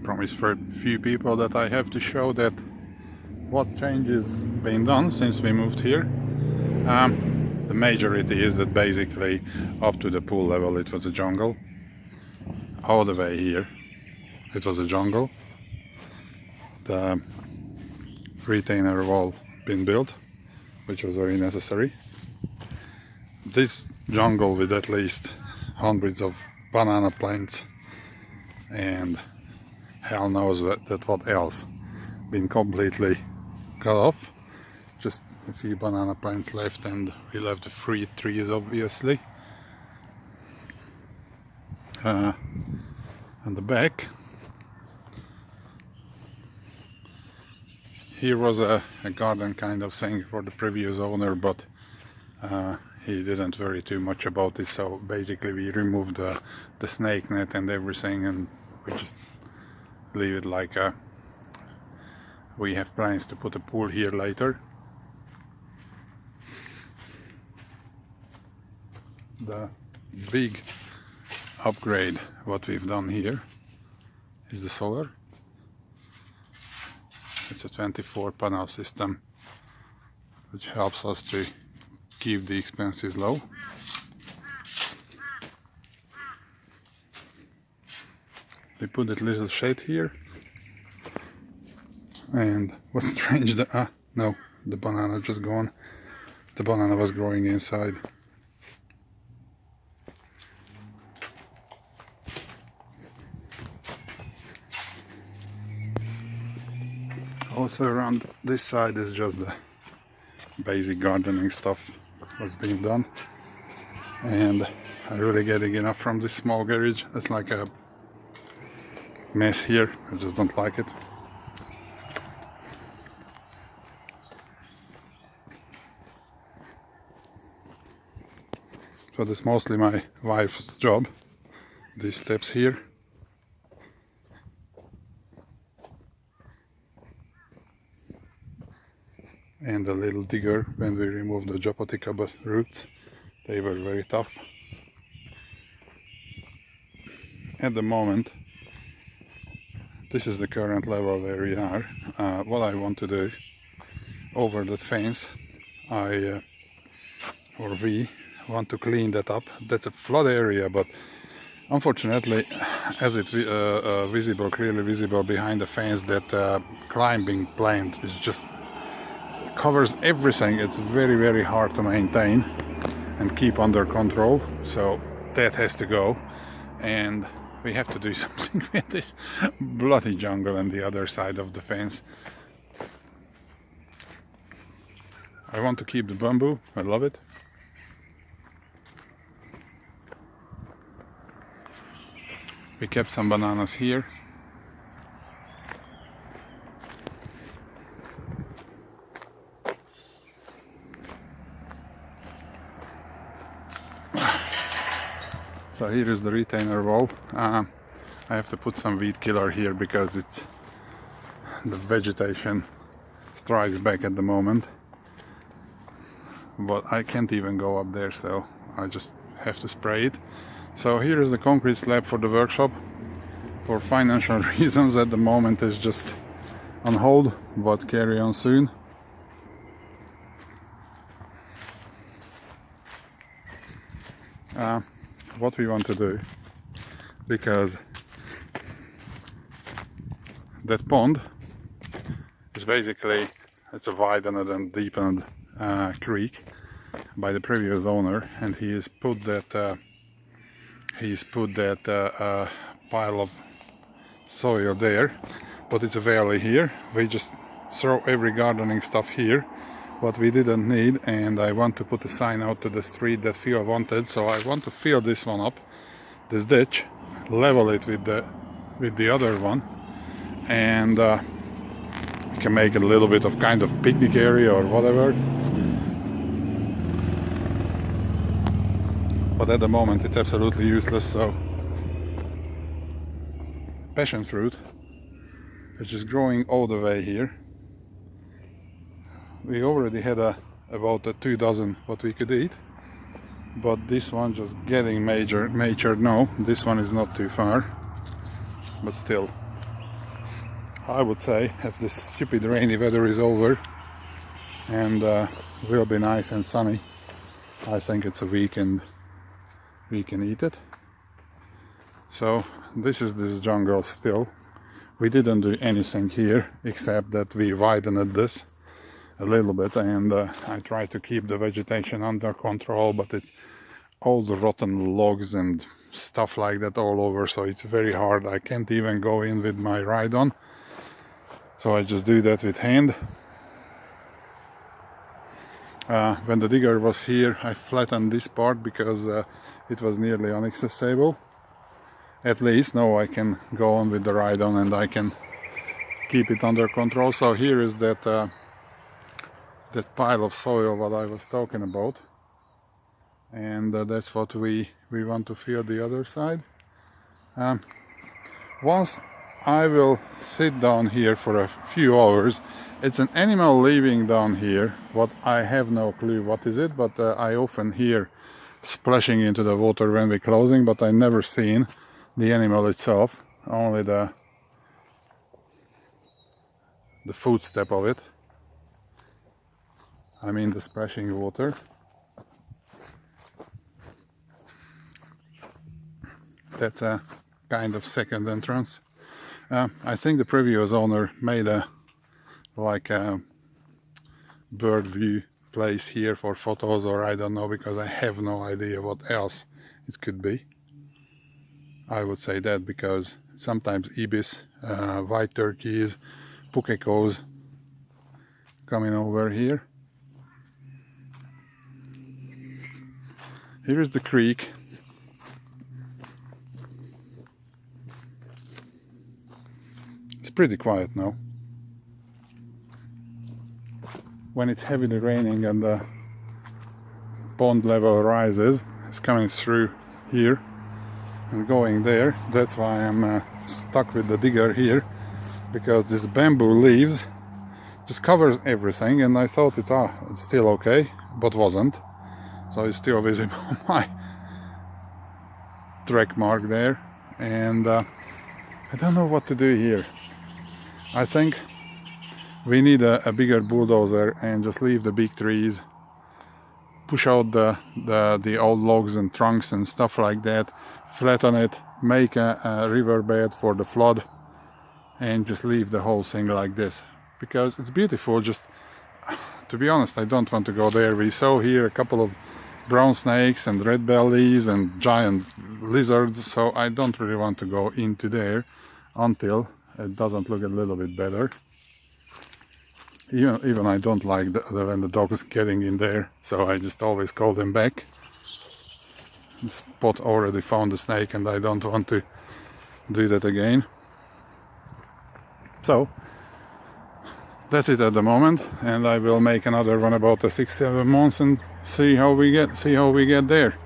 promised for a few people that I have to show that what changes been done since we moved here. The majority is that basically up to the pool level it was a jungle. All the way here it was a jungle. The retainer wall been built, which was very necessary. This jungle with at least hundreds of banana plants and hell knows what else been completely cut off. Just a few banana plants left, and we left the fruit trees obviously. And the back here was a garden kind of thing for the previous owner, but he didn't worry too much about it, so basically we removed the snake net and everything, and we just leave it like we have plans to put a pool here later. The big upgrade what we've done here is the solar. It's a 24 panel system which helps us to keep the expenses low. They put that little shade here, and what's strange, no, the banana just gone. The banana was growing inside. Also around this side is just the basic gardening stuff was being done, and I'm really getting enough from this small garage. It's like a mess here, I just don't like it. So that's mostly my wife's job, these steps here. And the little digger when we removed the Japotica roots. They were very tough. At the moment, this is the current level where we are. What I want to do over that fence, we want to clean that up. That's a flood area, but unfortunately, as it clearly visible behind the fence, that climbing plant is just covers everything. It's very, very hard to maintain and keep under control, so that has to go, and we have to do something with this bloody jungle on the other side of the fence. I want to keep the bamboo, I love it. We kept some bananas here. So here is the retainer wall. I have to put some weed killer here because the vegetation strikes back at the moment. But I can't even go up there, so I just have to spray it. So here is the concrete slab for the workshop. For financial reasons at the moment it's just on hold, but carry on soon. What we want to do, because that pond is basically, it's a widened and deepened creek by the previous owner, and he's put that pile of soil there, but it's a valley here. We just throw every gardening stuff here what we didn't need, and I want to put a sign out to the street that Phil wanted, so I want to fill this one up, this ditch, level it with the other one, and we can make it a little bit of kind of picnic area or whatever. But at the moment it's absolutely useless. So passion fruit is just growing all the way here. We already had about 2 dozen what we could eat, but this one just getting matured now. This one is not too far, but still I would say, if this stupid rainy weather is over and will be nice and sunny, I think it's a weekend we can eat it. So this is this jungle still. We didn't do anything here except that we widened this a little bit, and I try to keep the vegetation under control, but it's all the rotten logs and stuff like that all over, so it's very hard. I can't even go in with my ride-on, so I just do that with hand. When the digger was here, I flattened this part because it was nearly inaccessible. At least now I can go on with the ride-on and I can keep it under control. So here is that that pile of soil what I was talking about, and that's what we want to fill the other side. Once I will sit down here for a few hours. It's an animal living down here, what I have no clue what is it, but I often hear splashing into the water when we're closing, but I never seen the animal itself, only the footstep of it. I mean the splashing water. That's a kind of second entrance. I think the previous owner made a bird view place here for photos, or I don't know, because I have no idea what else it could be. I would say that because sometimes ibis, white turkeys, pukekos coming over here. Here is the creek. It's pretty quiet now. When it's heavily raining and the pond level rises, it's coming through here and going there. That's why I'm stuck with the digger here, because this bamboo leaves just covers everything, and I thought it's still okay, but wasn't. So it's still visible my track mark there, and I don't know what to do here. I think we need a bigger bulldozer and just leave the big trees, push out the old logs and trunks and stuff like that, flatten it, make a riverbed for the flood, and just leave the whole thing like this, because it's beautiful. Just to be honest, I don't want to go there. We saw here a couple of brown snakes and red bellies and giant lizards, so I don't really want to go into there until it doesn't look a little bit better. Even I don't like when the dog's getting in there, so I just always call them back. Spot already found the snake and I don't want to do that again. So that's it at the moment, and I will make another one about 6-7 months and see how we get there.